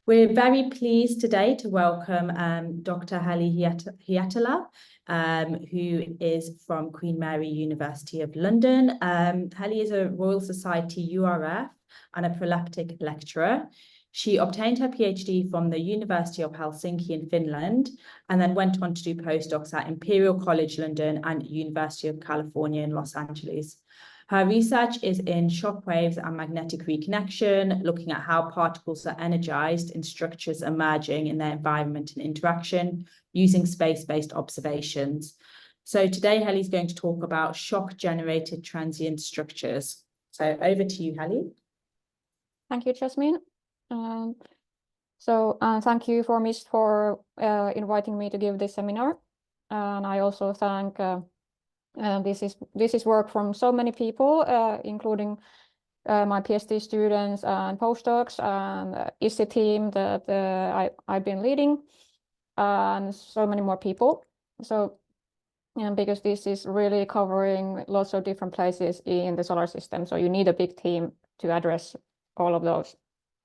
We're very pleased today to welcome Dr. Heli Hietala, who is from Queen Mary University of London. Heli is a Royal Society URF and a proleptic lecturer. She obtained her PhD from the University of Helsinki in Finland, and then went on to do postdocs at Imperial College London and University of California in Los Angeles. Her research is in shock waves and magnetic reconnection, looking at how particles are energized in structures emerging in their environment and interaction using space-based observations. So today, Heli's going to talk about shock-generated transient structures. So over to you, Heli. Thank you, Jasmine. Thank you for inviting me to give this seminar. And I also thank this is work from so many people, including my PhD students and postdocs and ISI team that I've been leading, and so many more people. So, because this is really covering lots of different places in the solar system, so you need a big team to address all of those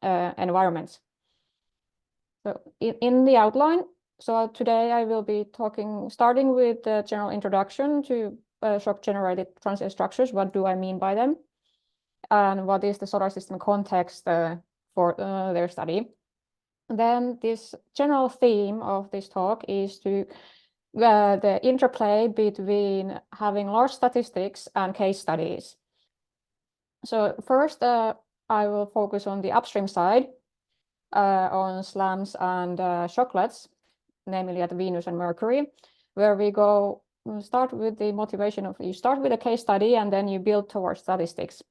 environments. So in the outline, so today I will be starting with the general introduction to shock-generated transient structures. What do I mean by them? And what is the solar system context for their study? Then this general theme of this talk is to the interplay between having large statistics and case studies. So first, I will focus on the upstream side, on slams and shocklets, namely at Venus and Mercury, where we start with the motivation of you start with a case study and then you build towards statistics.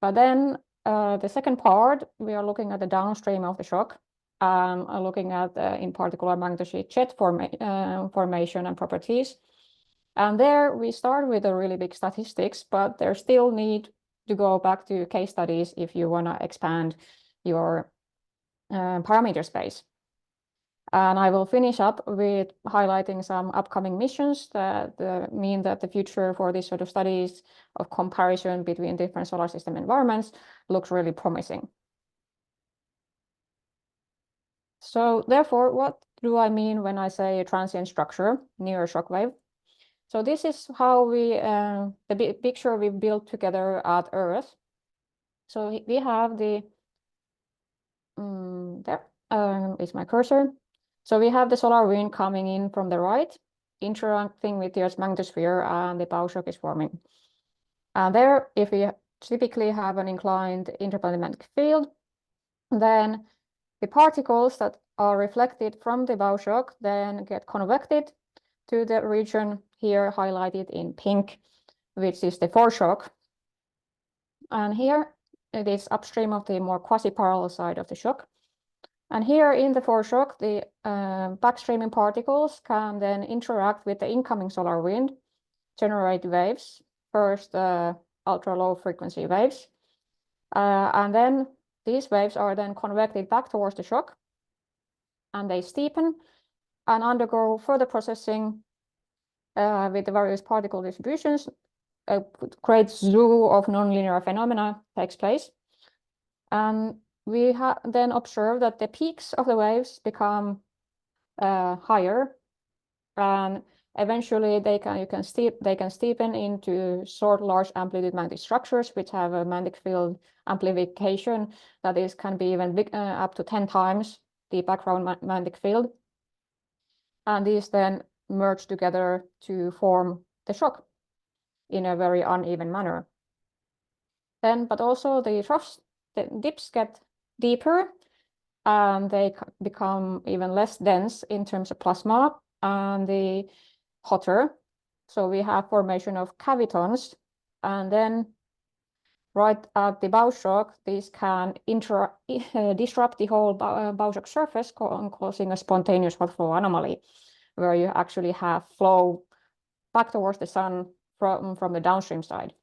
But then the second part, we are looking at the downstream of the shock, looking at in particular magnetosheath jet formation and properties. And there we start with a really big statistics, but there's still need to go back to case studies if you want to expand your parameter space. And I will finish up with highlighting some upcoming missions that mean that the future for this sort of studies of comparison between different solar system environments looks really promising. So therefore, what do I mean when I say a transient structure near a shock wave? So this is how the picture we built together at Earth. So we have there is my cursor. So we have the solar wind coming in from the right, interacting with the Earth's magnetosphere, and the bow shock is forming. And there, if we typically have an inclined interplanetary magnetic field, then the particles that are reflected from the bow shock then get convected to the region here highlighted in pink, which is the foreshock. And here it is upstream of the more quasi-parallel side of the shock. And here in the foreshock, the backstreaming particles can then interact with the incoming solar wind, generate waves, first ultra-low frequency waves. And then these waves are then convected back towards the shock, and they steepen and undergo further processing with the various particle distributions. A great zoo of nonlinear phenomena takes place. And we then observe that the peaks of the waves become higher, and eventually they can steepen into short, large amplitude magnetic structures, which have a magnetic field amplification that can be even big, up to 10 times the background magnetic field. And these then merge together to form the shock in a very uneven manner. But also the troughs, the dips get deeper, and they become even less dense in terms of plasma, and the hotter. So we have formation of cavitons, and then right at the bow shock, these can disrupt the whole bow shock surface, causing a spontaneous hot flow anomaly, where you actually have flow back towards the sun from the downstream side.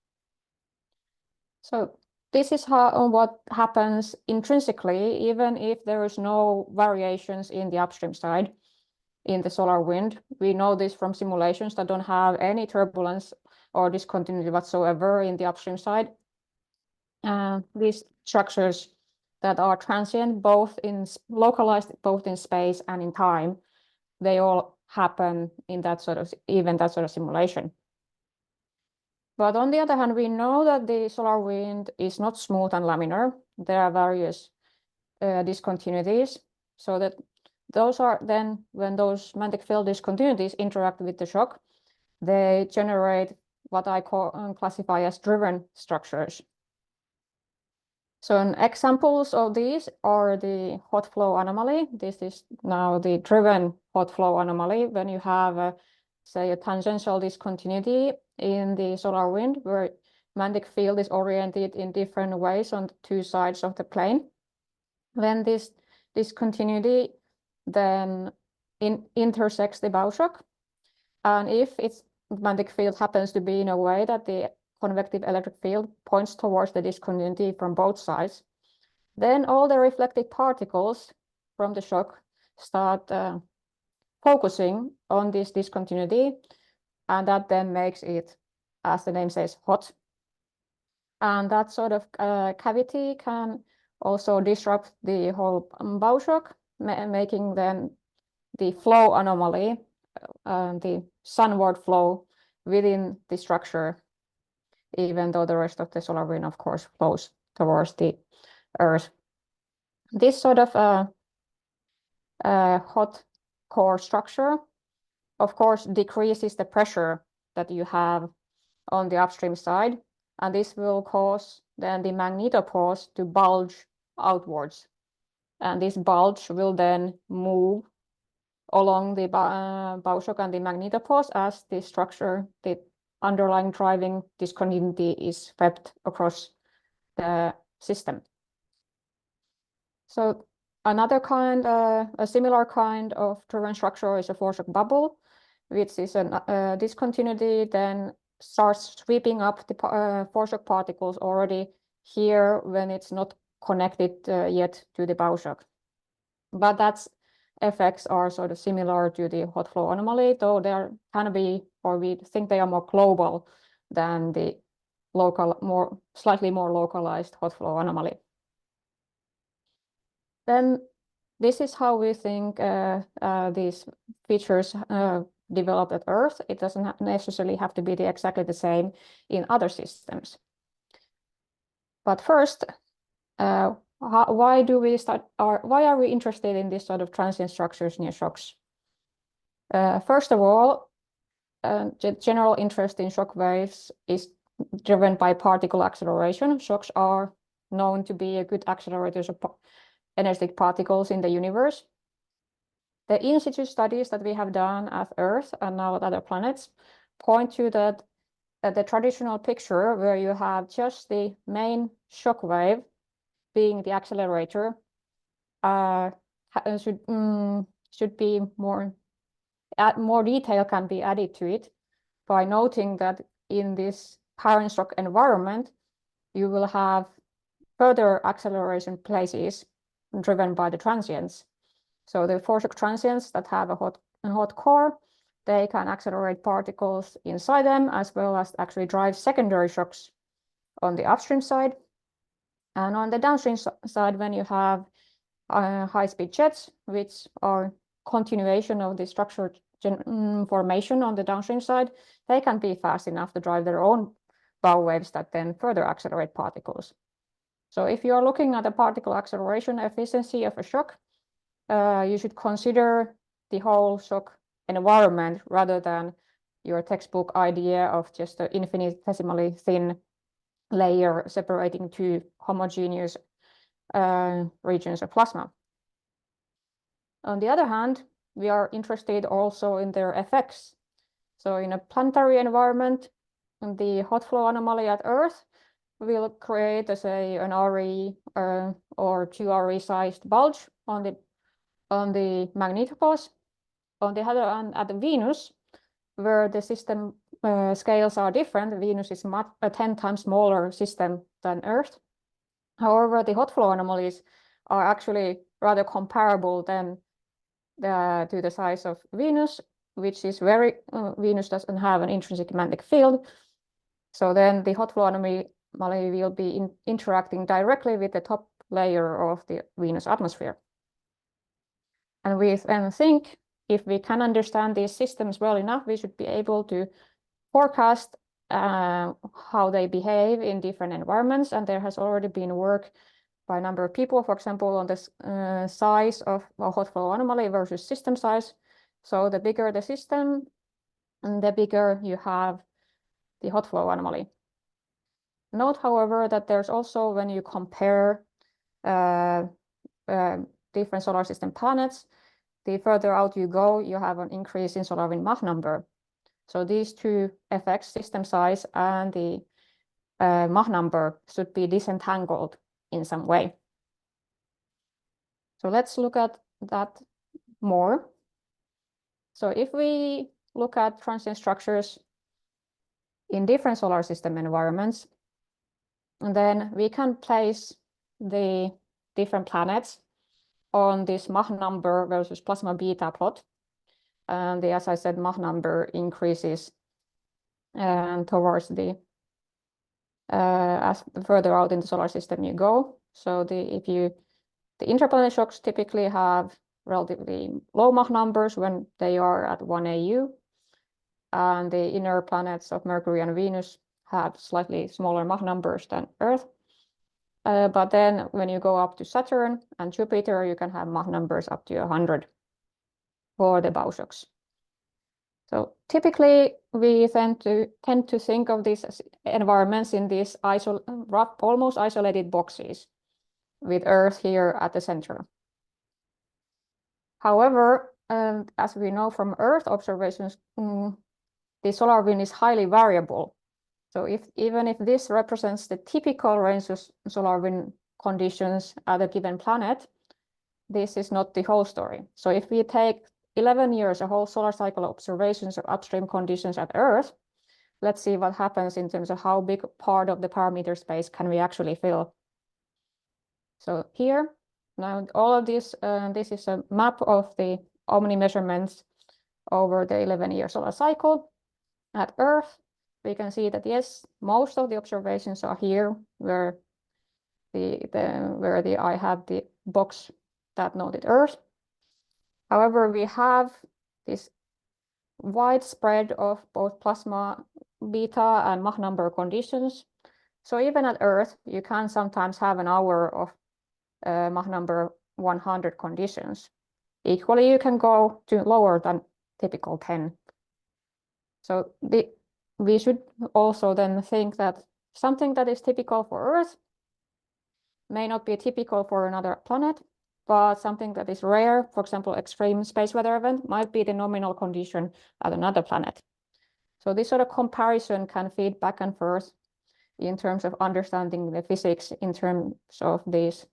So this is what happens intrinsically, even if there is no variations in the upstream side in the solar wind. We know this from simulations that don't have any turbulence or discontinuity whatsoever in the upstream side. These structures that are transient, localized both in space and in time, they all happen in that sort of simulation. But on the other hand, we know that the solar wind is not smooth and laminar. There are various discontinuities. So that those are then, when those magnetic field discontinuities interact with the shock, they generate what I classify as driven structures. So examples of these are the hot flow anomaly. This is now the driven hot flow anomaly when you have, say, a tangential discontinuity in the solar wind where magnetic field is oriented in different ways on the two sides of the plane. When this discontinuity then intersects the bow shock, and if its magnetic field happens to be in a way that the convective electric field points towards the discontinuity from both sides, then all the reflected particles from the shock start focusing on this discontinuity, and that then makes it, as the name says, hot. And that sort of cavity can also disrupt the whole bow shock, making then the flow anomaly, the sunward flow within the structure, even though the rest of the solar wind, of course, flows towards the Earth. This sort of hot core structure, of course, decreases the pressure that you have on the upstream side, and this will cause then the magnetopause to bulge outwards. And this bulge will then move along the bow shock and the magnetopause as the structure, the underlying driving discontinuity, is swept across the system. So another kind, a similar kind of driven structure is a force shock bubble, which is a discontinuity then starts sweeping up the force shock particles already here when it's not connected yet to the bow shock. But that's effects are sort of similar to the hot flow anomaly, though there can be, or we think they are more global than the slightly more localized hot flow anomaly. Then this is how we think these features develop at Earth. It doesn't necessarily have to be exactly the same in other systems. But first, why are we interested in this sort of transient structures near shocks? First of all, general interest in shock waves is driven by particle acceleration. Shocks are known to be a good accelerators of energetic particles in the universe. The in situ studies that we have done at Earth and now at other planets point to that the traditional picture where you have just the main shock wave being the accelerator should be more detail can be added to it by noting that in this current shock environment you will have further acceleration places driven by the transients. So the force shock transients that have a hot core, they can accelerate particles inside them as well as actually drive secondary shocks on the upstream side. And on the downstream side, when you have high-speed jets, which are continuation of the structured formation on the downstream side, they can be fast enough to drive their own bow waves that then further accelerate particles. So if you are looking at the particle acceleration efficiency of a shock, you should consider the whole shock environment rather than your textbook idea of just an infinitesimally thin layer separating two homogeneous regions of plasma. On the other hand, we are interested also in their effects. So in a planetary environment, the hot flow anomaly at Earth will create, say, an RE or 2 RE sized bulge on the magnetopause. On the other hand, at Venus, where the system scales are different, Venus is a 10 times smaller system than Earth. However, the hot flow anomalies are actually rather comparable then to the size of Venus, which is Venus doesn't have an intrinsic magnetic field. So then the hot flow anomaly will be interacting directly with the top layer of the Venus atmosphere. And we then think if we can understand these systems well enough, we should be able to forecast how they behave in different environments. And there has already been work by a number of people, for example, on this size of a hot flow anomaly versus system size. So the bigger the system, and the bigger you have the hot flow anomaly. Note, however, that there's also, when you compare different solar system planets, the further out you go, you have an increase in solar wind Mach number. So these two effects, system size and the Mach number, should be disentangled in some way. So let's look at that more. So if we look at transient structures in different solar system environments, and then we can place the different planets on this Mach number versus plasma beta plot. And as I said, Mach number increases towards the as further out in the solar system you go. So the interplanetary shocks typically have relatively low Mach numbers when they are at 1 AU, and the inner planets of Mercury and Venus have slightly smaller Mach numbers than Earth. But then when you go up to Saturn and Jupiter, you can have Mach numbers up to 100 for the bow shocks. So typically, we tend to think of these environments in these almost isolated boxes, with Earth here at the center. However, as we know from Earth observations, the solar wind is highly variable. So even if this represents the typical range of solar wind conditions at a given planet, this is not the whole story. So if we take 11 years, a whole solar cycle observations of upstream conditions at Earth, let's see what happens in terms of how big part of the parameter space can we actually fill. So here, now all of this, this is a map of the Omni measurements over the 11-year solar cycle. At Earth, we can see that yes, most of the observations are here where I have the box that noted Earth. However, we have this wide spread of both plasma beta and Mach number conditions. So even at Earth, you can sometimes have an hour of Mach number 100 conditions. Equally, you can go to lower than typical 10. So we should also then think that something that is typical for Earth may not be typical for another planet, but something that is rare, for example, extreme space weather event, might be the nominal condition at another planet. So this sort of comparison can feed back and forth in terms of understanding the physics in terms of these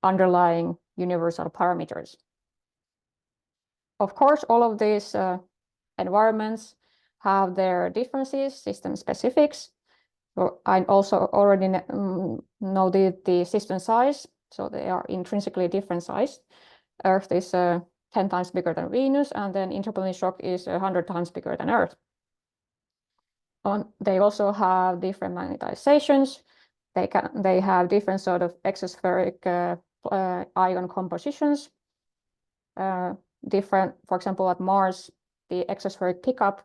underlying universal parameters. Of course, all of these environments have their differences, system specifics. So I also already noted the system size. So they are intrinsically different size. Earth is 10 times bigger than Venus, and then interplanetary shock is 100 times bigger than Earth. They also have different magnetizations. They have different sort of exospheric ion compositions. Different, for example, at Mars, the exospheric pickup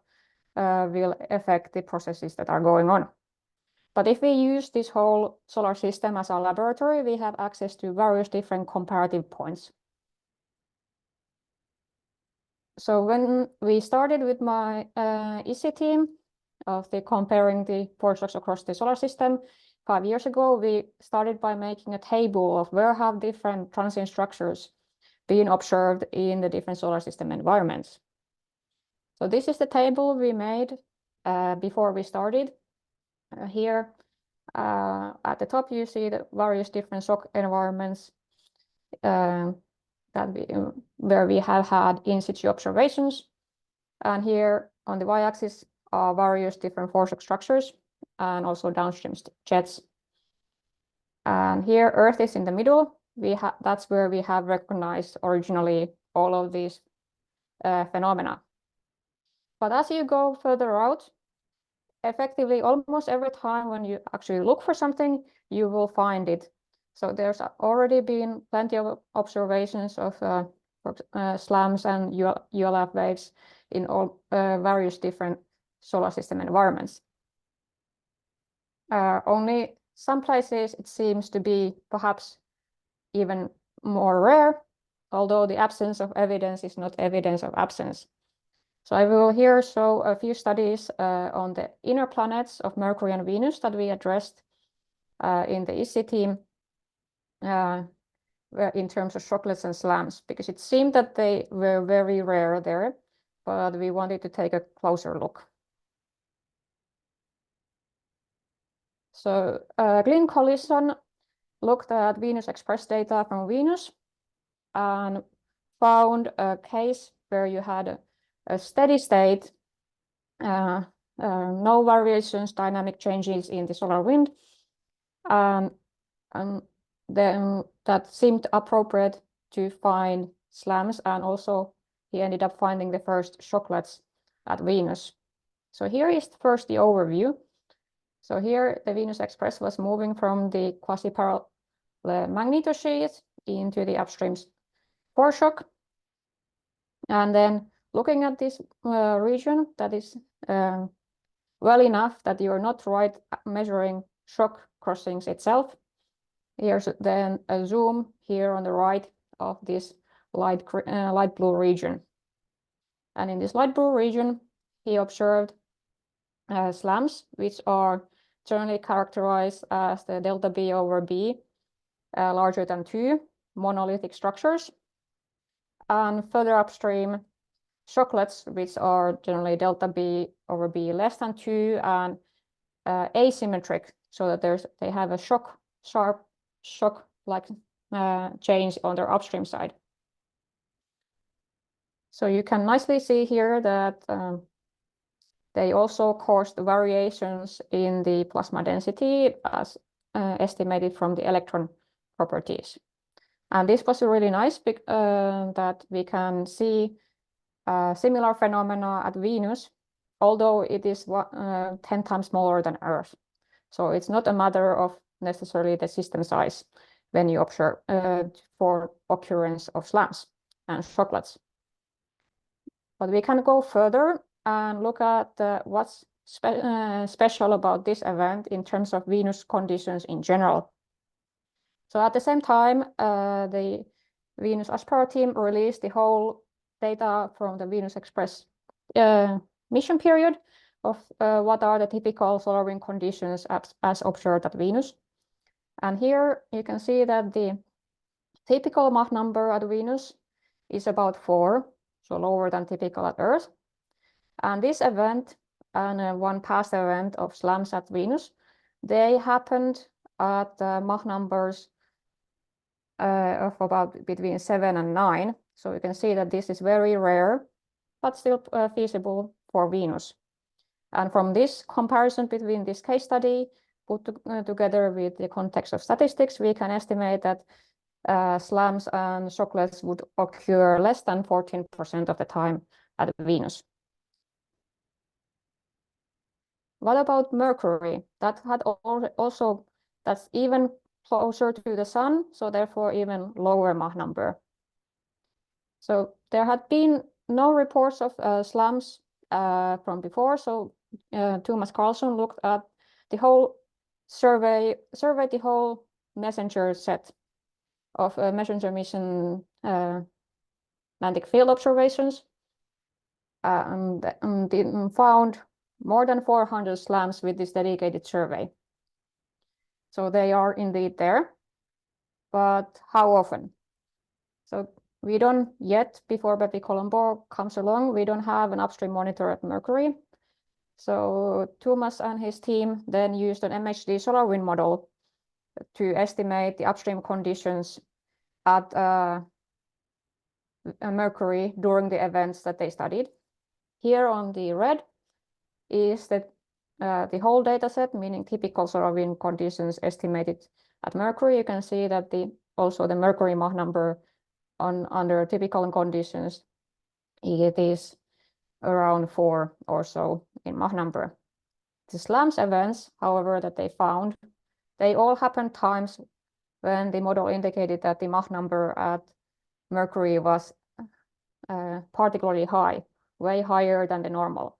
will affect the processes that are going on. But if we use this whole solar system as our laboratory, we have access to various different comparative points. So when we started with my ISI team of comparing the foreshocks across the solar system 5 years ago, we started by making a table of where have different transient structures been observed in the different solar system environments. So this is the table we made before we started. Here at the top, you see the various different shock environments where we have had in situ observations. And here on the y-axis are various different foreshock structures and also downstream jets. And here Earth is in the middle. That's where we have recognized originally all of these phenomena. But as you go further out, effectively almost every time when you actually look for something, you will find it So there's already been plenty of observations of SLAMs and ULF waves in all various different solar system environments. Only some places it seems to be perhaps even more rare, although the absence of evidence is not evidence of absence. So I will here show a few studies on the inner planets of Mercury and Venus that we addressed in the ISSI team in terms of shocklets and SLAMs, because it seemed that they were very rare there, but we wanted to take a closer look. So Glyn Collison looked at Venus Express data from Venus and found a case where you had a steady state, no variations, dynamic changes in the solar wind, and then that seemed appropriate to find SLAMs, and also he ended up finding the first shocklets at Venus. So here is first the overview. So here the Venus Express was moving from the quasi-parallel magnetosheath into the upstream foreshock. And then looking at this region that is well enough that you're not right measuring shock crossings itself. Here's then a zoom here on the right of this light blue region. And in this light blue region, he observed SLAMs, which are generally characterized as the delta B over B larger than 2 monolithic structures. And further upstream, shocklets, which are generally delta B over B less than 2 and asymmetric, so that they have a sharp shock-like change on their upstream side. So you can nicely see here that they also caused variations in the plasma density as estimated from the electron properties. And this was really nice that we can see similar phenomena at Venus, although it is 10 times smaller than Earth. So it's not a matter of necessarily the system size when you observe for occurrence of SLAMs and shocklets. But we can go further and look at what's special about this event in terms of Venus conditions in general. So at the same time, the Venus Aspera team released the whole data from the Venus Express mission period of what are the typical solar wind conditions as observed at Venus. And here you can see that the typical Mach number at Venus is about 4, so lower than typical at Earth. And this event and one past event of SLAMs at Venus, they happened at Mach numbers of about between 7 and 9. So you can see that this is very rare, but still feasible for Venus. And from this comparison between this case study put together with the context of statistics, we can estimate that SLAMs and shocklets would occur less than 14% of the time at Venus. What about Mercury? That had also, that's even closer to the sun, so therefore even lower Mach number. So there had been no reports of SLAMs from before, so Thomas Carlson looked at the whole surveyed the whole messenger set of messenger mission magnetic field observations and found more than 400 SLAMs with this dedicated survey. So they are indeed there, but how often? So we don't yet, before Bepi Colombo comes along, we don't have an upstream monitor at Mercury. So Thomas and his team then used an MHD solar wind model to estimate the upstream conditions at Mercury during the events that they studied. Here on the red is the whole data set, meaning typical solar wind conditions estimated at Mercury. You can see that also the Mercury Mach number under typical conditions, it is around 4 or so in Mach number. The SLAMs events, however, that they found, they all happen times when the model indicated that the Mach number at Mercury was particularly high, way higher than the normal.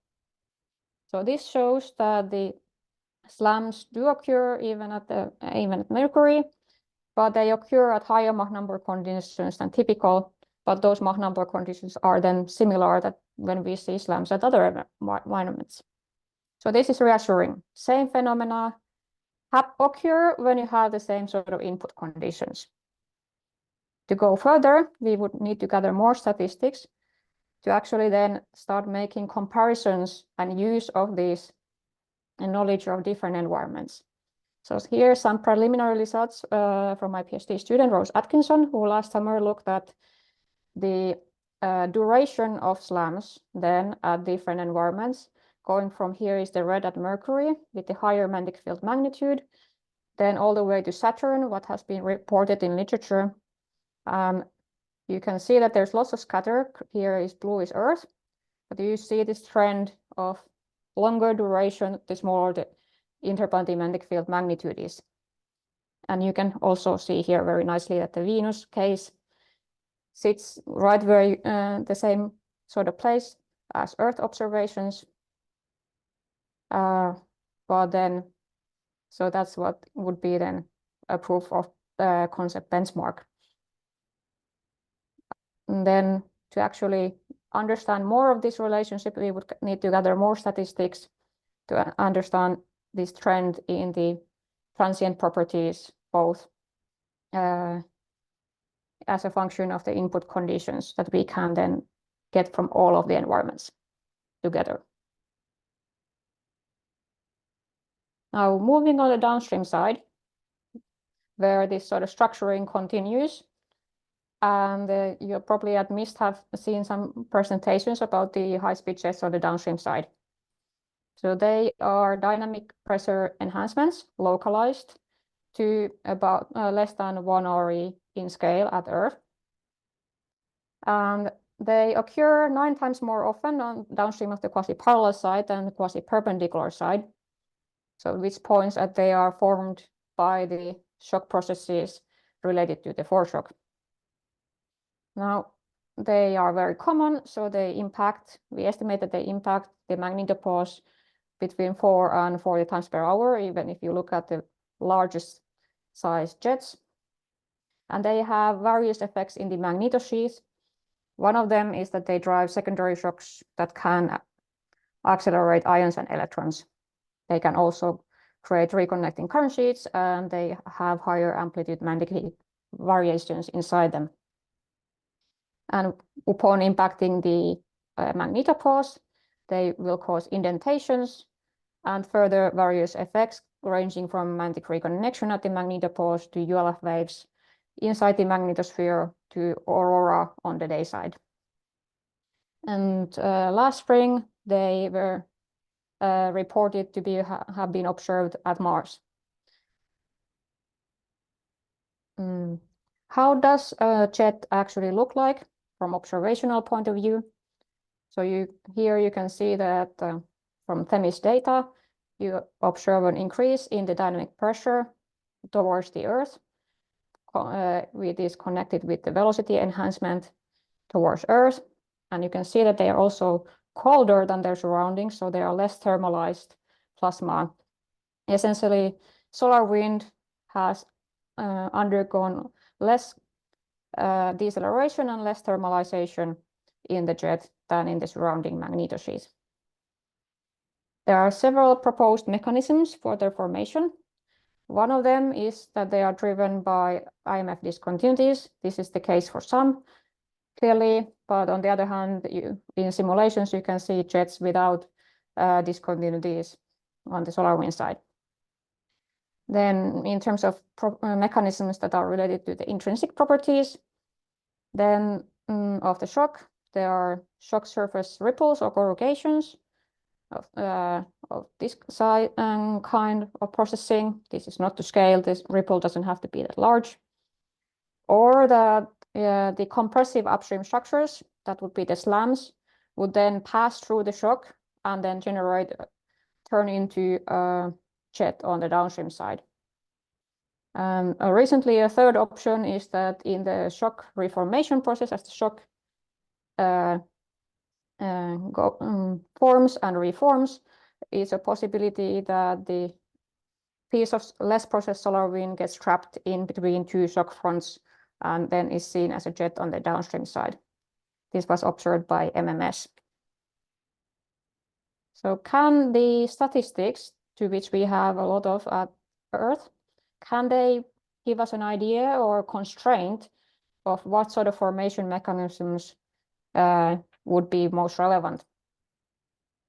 So this shows that the slams do occur even at Mercury, but they occur at higher Mach number conditions than typical. But those Mach number conditions are then similar that when we see slams at other environments. So this is reassuring. Same phenomena occur when you have the same sort of input conditions. To go further, we would need to gather more statistics to actually then start making comparisons and use of these and knowledge of different environments. So here are some preliminary results from my PhD student, Rose Atkinson, who last summer looked at the duration of slams then at different environments. Going from here is the red at Mercury with the higher magnetic field magnitude, then all the way to Saturn, what has been reported in literature. You can see that there's lots of scatter. Here is blue is Earth, but you see this trend of longer duration, the smaller the interplanetary magnetic field magnitude is. And you can also see here very nicely that the Venus case sits right where the same sort of place as Earth observations. But then, so that's what would be then a proof of the concept benchmark. And then to actually understand more of this relationship, we would need to gather more statistics to understand this trend in the transient properties, both as a function of the input conditions that we can then get from all of the environments together. Now, moving on the downstream side, where this sort of structuring continues. And you probably at MIST have seen some presentations about the high-speed jets on the downstream side. So they are dynamic pressure enhancements, localized to about less than 1 RE in scale at Earth. And they occur 9 times more often on downstream of the quasi-parallel side than the quasi-perpendicular side. So which points that they are formed by the shock processes related to the foreshock. Now, they are very common, so we estimate that they impact the magnetopause between 4 and 40 times per hour, even if you look at the largest size jets. And they have various effects in the magnetosheath. One of them is that they drive secondary shocks that can accelerate ions and electrons. They can also create reconnecting current sheets, and they have higher amplitude magnetic variations inside them. And upon impacting the magnetopause, they will cause indentations and further various effects ranging from magnetic reconnection at the magnetopause to ULF waves inside the magnetosphere to aurora on the dayside. And last spring, they were reported to have been observed at Mars. How does a jet actually look like from observational point of view? So here you can see that from Themis data, you observe an increase in the dynamic pressure towards the Earth. It is connected with the velocity enhancement towards Earth. And you can see that they are also colder than their surroundings, so they are less thermalized plasma. Essentially, solar wind has undergone less deceleration and less thermalization in the jet than in the surrounding magnetosheath. There are several proposed mechanisms for their formation. One of them is that they are driven by IMF discontinuities. This is the case for some, clearly, but on the other hand, in simulations, you can see jets without discontinuities on the solar wind side. Then in terms of mechanisms that are related to the intrinsic properties, then of the shock, there are shock surface ripples or corrugations of this side and kind of processing. This is not to scale. This ripple doesn't have to be that large. Or the compressive upstream structures, that would be the slams, would then pass through the shock and then turn into a jet on the downstream side. Recently, a third option is that in the shock reformation process, as the shock forms and reforms, is a possibility that the piece of less processed solar wind gets trapped in between two shock fronts and then is seen as a jet on the downstream side. This was observed by MMS. So can the statistics, to which we have a lot of at Earth, can they give us an idea or constraint of what sort of formation mechanisms would be most relevant?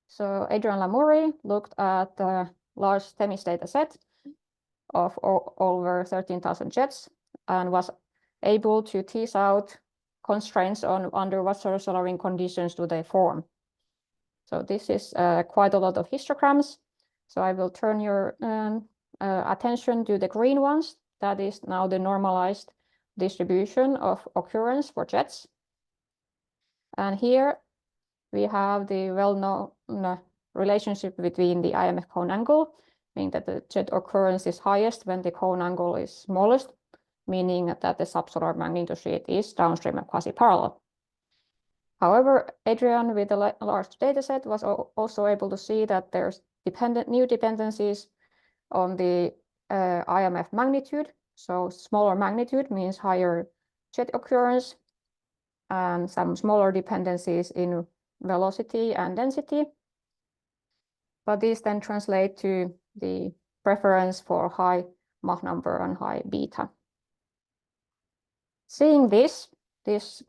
So Adrian Lamoury looked at a large THEMIS data set of over 13,000 jets and was able to tease out constraints on under what sort of solar wind conditions do they form. So this is quite a lot of histograms. So I will turn your attention to the green ones. That is now the normalized distribution of occurrence for jets. And here we have the well-known relationship between the IMF cone angle, meaning that the jet occurrence is highest when the cone angle is smallest, meaning that the subsolar magnetosheath is downstream and quasi-parallel. However, Adrian, with a large dataset, was also able to see that there's new dependencies on the IMF magnitude. So smaller magnitude means higher jet occurrence, and some smaller dependencies in velocity and density. But these then translate to the preference for high Mach number and high beta. Seeing this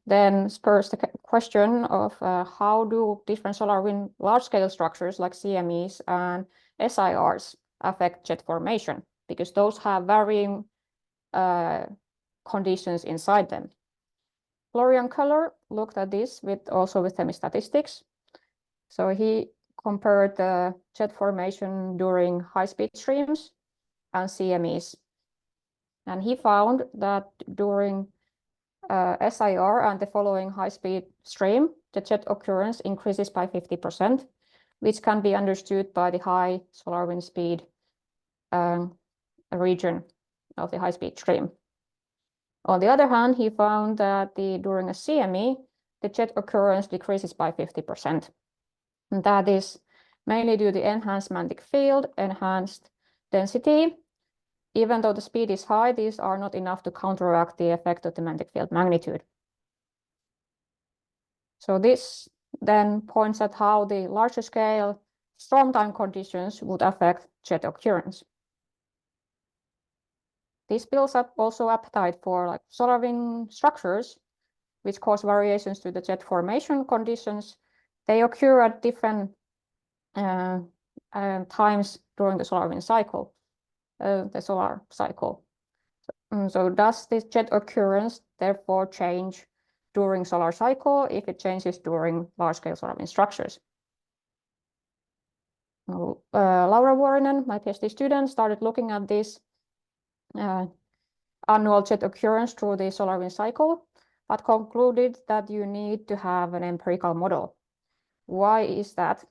then spurs the question of how do different solar wind large-scale structures like CMEs and SIRs affect jet formation, because those have varying conditions inside them. Florian Köhler looked at this also with THEMIS statistics. So he compared the jet formation during high-speed streams and CMEs. And he found that during SIR and the following high-speed stream, the jet occurrence increases by 50%, which can be understood by the high solar wind speed region of the high-speed stream. On the other hand, he found that during a CME, the jet occurrence decreases by 50%. And that is mainly due to the enhanced magnetic field, enhanced density. Even though the speed is high, these are not enough to counteract the effect of the magnetic field magnitude. So this then points at how the larger scale storm time conditions would affect jet occurrence. This builds up also appetite for solar wind structures, which cause variations to the jet formation conditions. They occur at different times during the solar wind cycle. The solar cycle. So does this jet occurrence therefore change during solar cycle if it changes during large-scale solar wind structures? Laura Vuorinen, my PhD student, started looking at this annual jet occurrence through the solar wind cycle, but concluded that you need to have an empirical model. Why is that?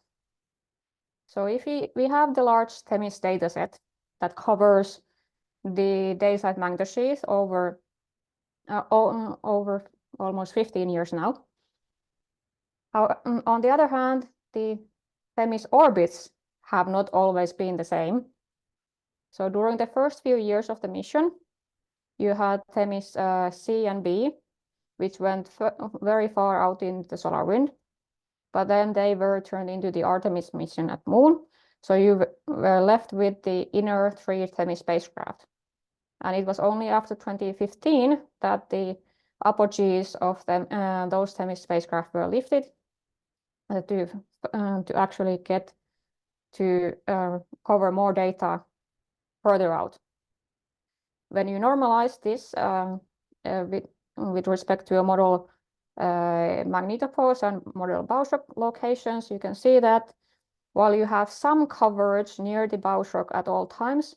So if we have the large THEMIS dataset that covers the dayside magnetosheath over almost 15 years now. On the other hand, the THEMIS orbits have not always been the same. So during the first few years of the mission, you had THEMIS C and B, which went very far out in the solar wind, but then they were turned into the Artemis mission at Moon. So you were left with the inner 3 THEMIS spacecraft. And it was only after 2015 that the apogees of those THEMIS spacecraft were lifted to actually get to cover more data further out. When you normalize this with respect to a model magnetopause and model Bauschock locations, you can see that while you have some coverage near the Bauschock at all times,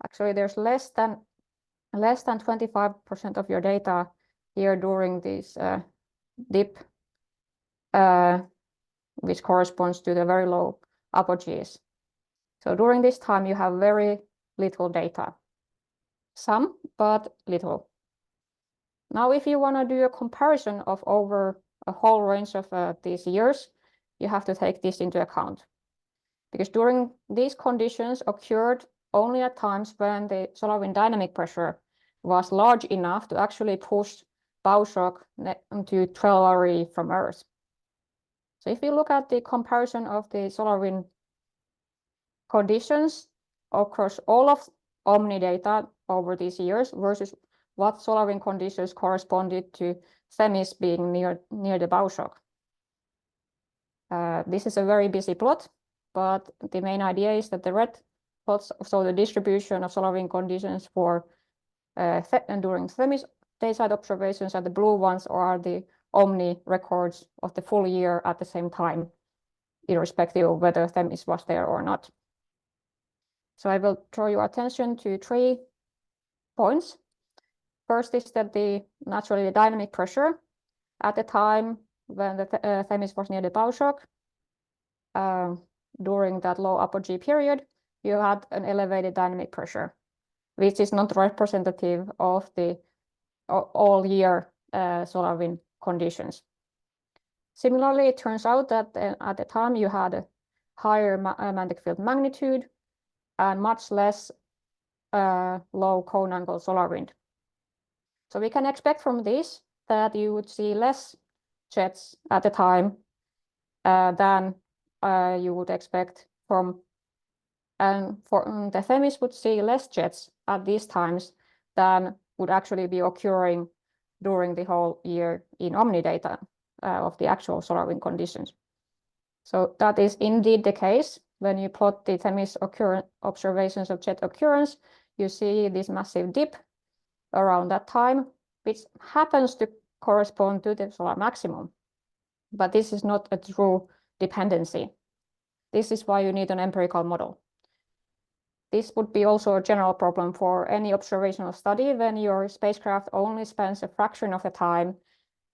actually there's less than 25% of your data here during this dip, which corresponds to the very low apogees. So during this time, you have very little data. some, but little. Now, if you want to do a comparison of over a whole range of these years, you have to take this into account. Because during these conditions occurred only at times when the solar wind dynamic pressure was large enough to actually push bow shock to 12 RE from Earth. So if you look at the comparison of the solar wind conditions across all of Omni data over these years versus what solar wind conditions corresponded to Themis being near the bow shock. This is a very busy plot, but the main idea is that the red plots show the distribution of solar wind conditions for during Themis dayside observations, and the blue ones are the Omni records of the full year at the same time, irrespective of whether Themis was there or not. So I will draw your attention to 3 points. First is that naturally the dynamic pressure at the time when the Themis was near the bow shock, during that low apogee period, you had an elevated dynamic pressure, which is not representative of the all year solar wind conditions. Similarly, it turns out that at the time you had a higher magnetic field magnitude and much less low cone angle solar wind. So we can expect from this that you would see less jets at the time than you would expect from, and for the Themis would see less jets at these times than would actually be occurring during the whole year in Omni data of the actual solar wind conditions. So that is indeed the case. When you plot the Themis observations of jet occurrence, you see this massive dip around that time, which happens to correspond to the solar maximum. But this is not a true dependency. This is why you need an empirical model. This would be also a general problem for any observational study when your spacecraft only spends a fraction of the time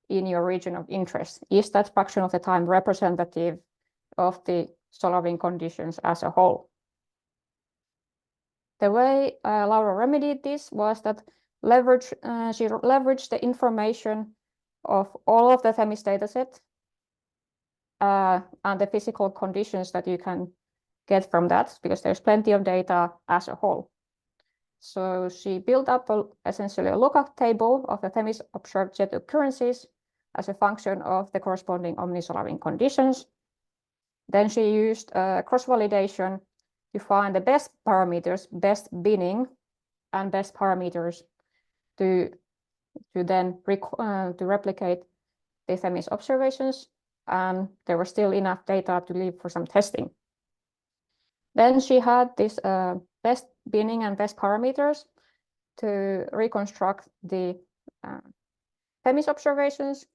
in your region of interest. Is that fraction of the time representative of the solar wind conditions as a whole? The way Laura remedied this was that she leveraged the information of all of the Themis dataset and the physical conditions that you can get from that, because there's plenty of data as a whole. So she built up essentially a lookup table of the Themis observed jet occurrences as a function of the corresponding Omni solar wind conditions. Then she used cross-validation to find the best parameters, best binning, and best parameters to then to replicate the Themis observations, and there was still enough data to leave for some testing. Then she had this best binning and best parameters to reconstruct the Themis observations.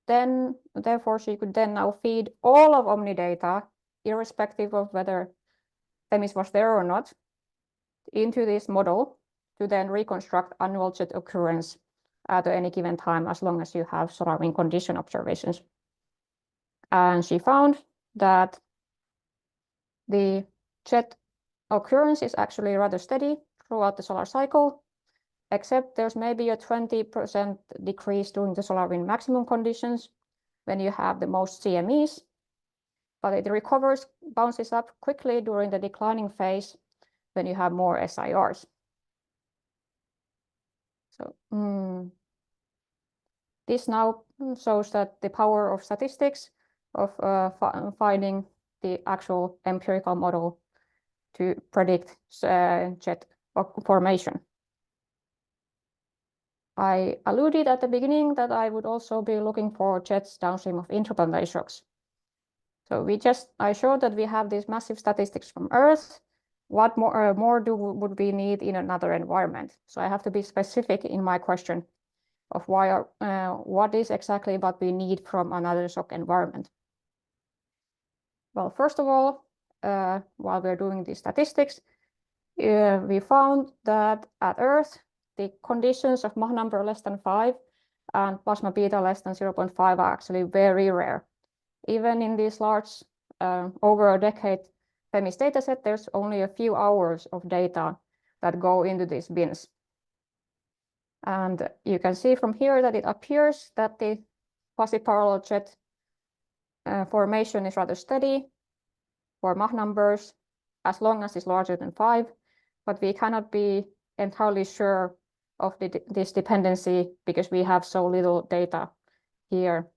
Then, therefore, she could then now feed all of Omni data, irrespective of whether Themis was there or not, into this model to then reconstruct annual jet occurrence at any given time, as long as you have solar wind condition observations. And she found that the jet occurrence is actually rather steady throughout the solar cycle, except there's maybe a 20% decrease during the solar wind maximum conditions when you have the most CMEs, but it recovers, bounces up quickly during the declining phase when you have more SIRs. So this now shows that the power of statistics of finding the actual empirical model to predict jet formation. I alluded at the beginning that I would also be looking for jets downstream of interplanetary shocks. So I showed that we have these massive statistics from Earth. What more would we need in another environment? So I have to be specific in my question of what is exactly what we need from another shock environment. Well, first of all, while we're doing these statistics, we found that at Earth, the conditions of Mach number less than 5 and plasma beta less than 0.5 are actually very rare. Even in these large, over a decade Themis dataset, there's only a few hours of data that go into these bins. And you can see from here that it appears that the quasi-parallel jet formation is rather steady for Mach numbers as long as it's larger than 5, but we cannot be entirely sure of this dependency because we have so little data here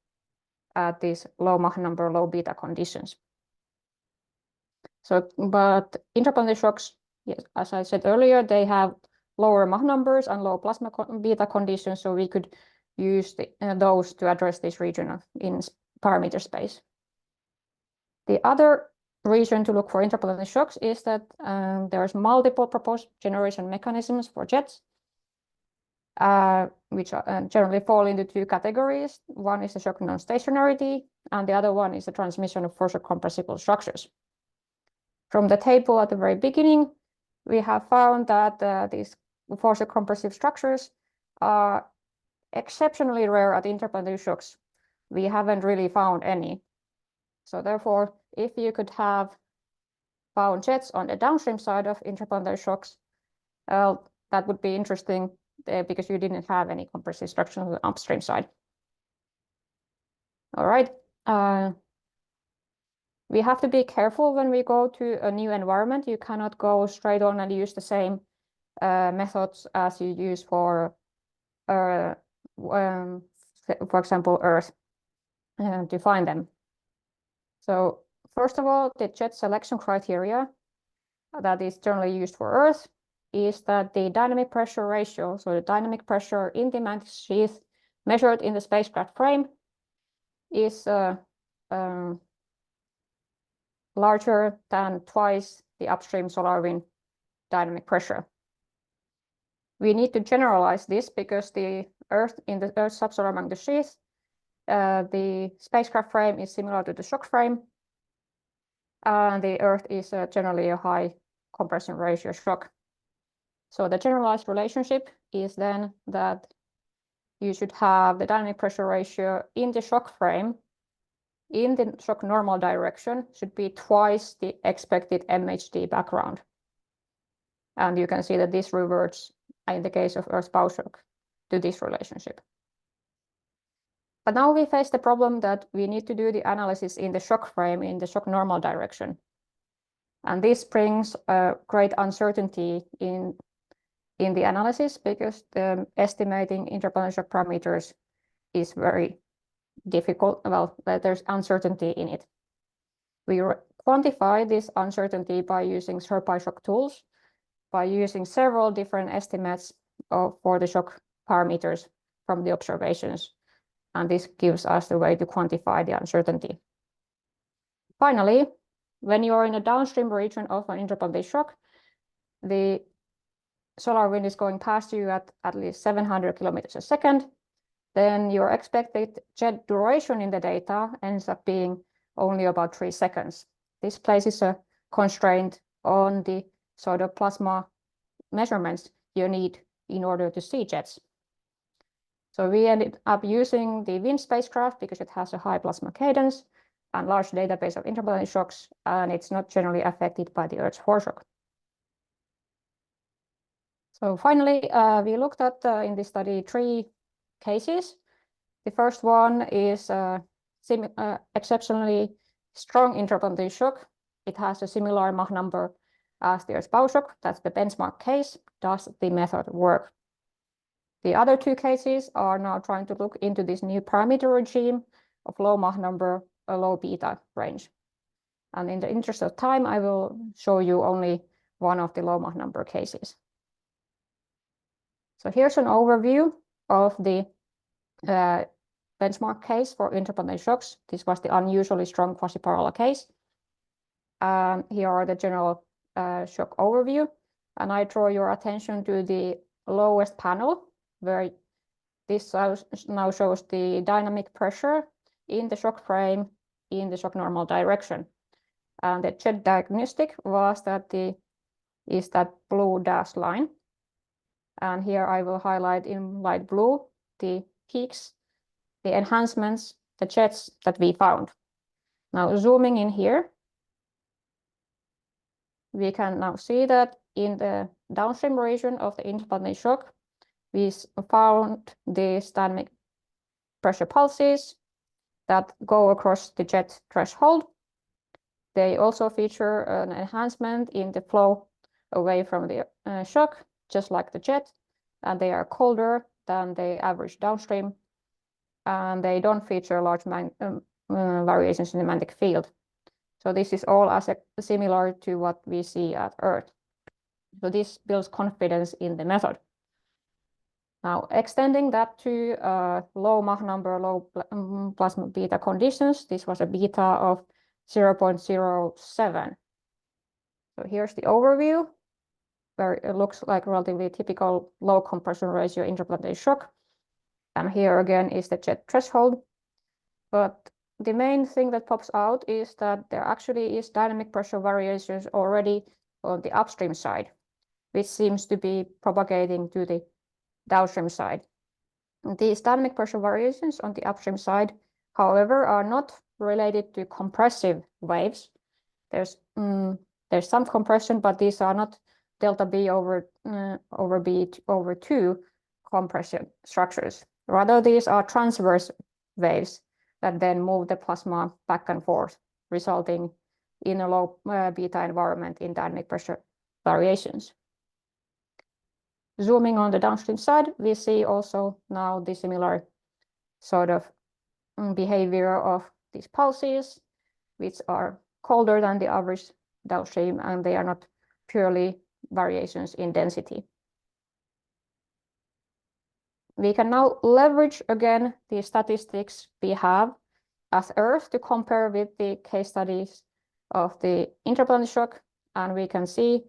at these low Mach number, low beta conditions. So, but interplanetary shocks, yes, as I said earlier, they have lower Mach numbers and low plasma beta conditions, so we could use those to address this region in parameter space. The other reason to look for interplanetary shocks is that there's multiple proposed generation mechanisms for jets, which generally fall into 2 categories. One is the shock non-stationarity, and the other one is the transmission of force compressible structures. From the table at the very beginning, we have found that these force compressive structures are exceptionally rare at interplanetary shocks. We haven't really found any. So therefore, if you could have found jets on the downstream side of interplanetary shocks, that would be interesting because you didn't have any compressive structure on the upstream side. All right. We have to be careful when we go to a new environment. You cannot go straight on and use the same methods as you use for example, Earth to find them. So first of all, the jet selection criteria that is generally used for Earth is that the dynamic pressure ratio, so the dynamic pressure in the magnetosheath measured in the spacecraft frame, is larger than twice the upstream solar wind dynamic pressure. We need to generalize this because the Earth, in the Earth subsolar magnetosheath, the spacecraft frame is similar to the shock frame, and the Earth is generally a high compression ratio shock. So the generalized relationship is then that you should have the dynamic pressure ratio in the shock frame in the shock normal direction should be twice the expected MHD background. And you can see that this reverts in the case of Earth bow shock to this relationship. But now we face the problem that we need to do the analysis in the shock frame in the shock normal direction. And this brings a great uncertainty in the analysis because the estimating interplanetary shock parameters is very difficult. Well, there's uncertainty in it. We quantify this uncertainty by using SurveyShock tools, by using several different estimates for the shock parameters from the observations. And this gives us the way to quantify the uncertainty. Finally, when you are in a downstream region of an interplanetary shock, the solar wind is going past you at least 700 kilometers a second, then your expected jet duration in the data ends up being only about 3 seconds. This places a constraint on the sort of plasma measurements you need in order to see jets. So we ended up using the WIND spacecraft because it has a high plasma cadence and large database of interplanetary shocks, and it's not generally affected by the Earth's foreshock. So finally, we looked at, in this study, 3 cases. The first one is exceptionally strong interplanetary shock. It has a similar Mach number as the Earth's bow shock. That's the benchmark case. Does the method work? The other 2 cases are now trying to look into this new parameter regime of low Mach number, a low beta range. And in the interest of time, I will show you only one of the low Mach number cases. So here's an overview of the benchmark case for interplanetary shocks. This was the unusually strong quasi-parallel case. Here are the general shock overview. And I draw your attention to the lowest panel, where this now shows the dynamic pressure in the shock frame in the shock normal direction. And the jet diagnostic was that that blue dashed line. And here I will highlight in light blue the peaks, the enhancements, the jets that we found. Now zooming in here, we can now see that in the downstream region of the interplanetary shock, we found these dynamic pressure pulses that go across the jet threshold. They also feature an enhancement in the flow away from the shock, just like the jet, and they are colder than the average downstream, and they don't feature large variations in the magnetic field. So this is all similar to what we see at Earth. So this builds confidence in the method. Now, extending that to low Mach number, low plasma beta conditions, this was a beta of 0.07. So here's the overview, where it looks like relatively typical low compression ratio interplanetary shock. And here again is the jet threshold. But the main thing that pops out is that there actually is dynamic pressure variations already on the upstream side, which seems to be propagating to the downstream side. These dynamic pressure variations on the upstream side, however, are not related to compressive waves. There's some compression, but these are not delta B over B over 2 compression structures. Rather, these are transverse waves that then move the plasma back and forth, resulting in a low beta environment in dynamic pressure variations. Zooming on the downstream side, we see also now the similar sort of behavior of these pulses, which are colder than the average downstream, and they are not purely variations in density. We can now leverage again the statistics we have at Earth to compare with the case studies of the interplanetary shock, and we can see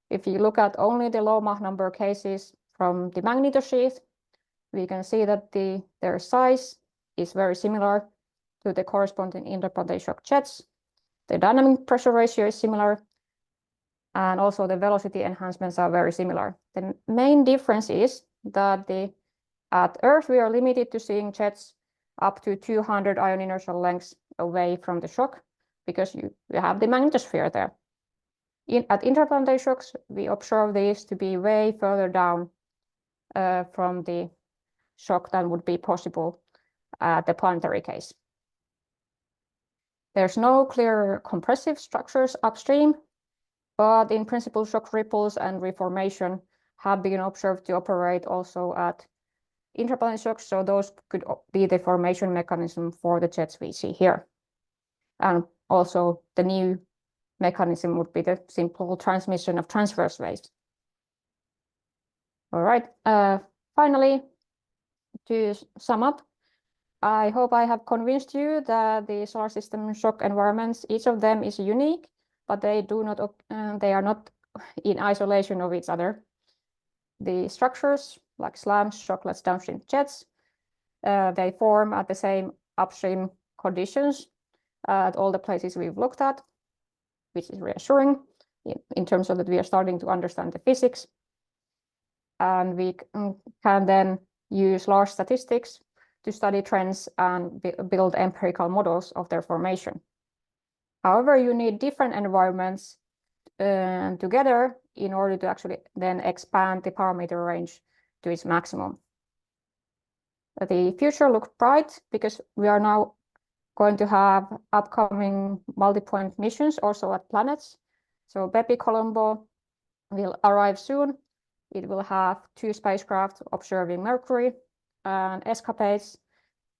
if you look at only the low Mach number cases from the magnetosheath, we can see that their size is very similar to the corresponding interplanetary shock jets. The dynamic pressure ratio is similar, and also the velocity enhancements are very similar. The main difference is that at Earth, we are limited to seeing jets up to 200 ion inertial lengths away from the shock, because you have the magnetosphere there. At interplanetary shocks, we observe these to be way further down from the shock than would be possible at the planetary case. There's no clear compressive structures upstream, but in principle, shock ripples and reformation have been observed to operate also at interplanetary shocks, so those could be the formation mechanism for the jets we see here. And also the new mechanism would be the simple transmission of transverse waves. All right, finally, to sum up, I hope I have convinced you that the solar system shock environments, each of them is unique, but they are not in isolation of each other. The structures, like slams, shocklets, downstream jets, they form at the same upstream conditions at all the places we've looked at, which is reassuring in terms of that we are starting to understand the physics. And we can then use large statistics to study trends and build empirical models of their formation. However, you need different environments together in order to actually then expand the parameter range to its maximum. The future looks bright because we are now going to have upcoming multi-point missions also at planets. So Bepi Colombo will arrive soon. It will have 2 spacecraft observing Mercury, and Escapades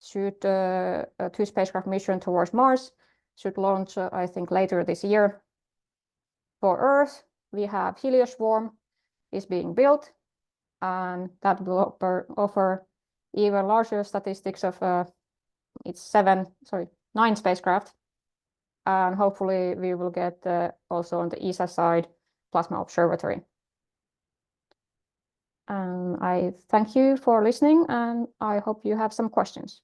should 2 spacecraft mission towards Mars should launch, I think, later this year. For Earth, we have Helioswarm is being built, and that will offer even larger statistics of it's 9 spacecraft, and hopefully we will get also on the ESA side plasma observatory. I thank you for listening, and I hope you have some questions.